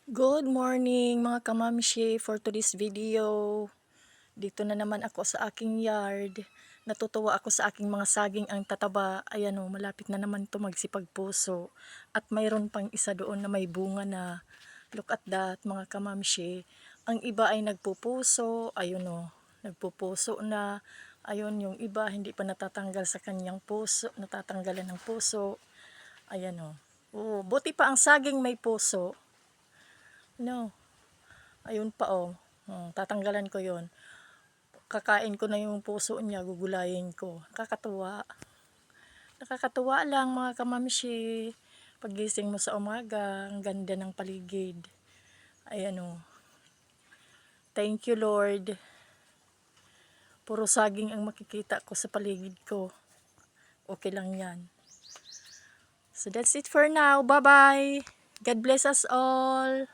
Good morning mga kamamshi, for today's video. Dito na naman ako sa aking yard. Natutuwa ako sa aking mga saging ang tataba. Ayan o, malapit na naman ito magsipagpuso. At mayroon pang isa doon na may bunga na. Look at that mga kamamshi. Ang iba ay nagpupuso. Ayun o, nagpupuso na. Ayun, yung iba hindi pa natatanggal sa kanyang puso. Natatanggalan ng puso. Ayan o. Oh, buti pa ang saging may puso. No. Ayun pa oh. Tatanggalan ko 'yon. Kakain ko na yung puso niya, gugulayin ko. Nakakatuwa. Nakakatuwa lang mga kamamshi. Pagising mo sa umaga, ang ganda ng paligid. Ayan oh. Thank you Lord. Puro saging ang makikita ko sa paligid ko. Okay lang 'yan. So that's it for now. Bye-bye. God bless us all.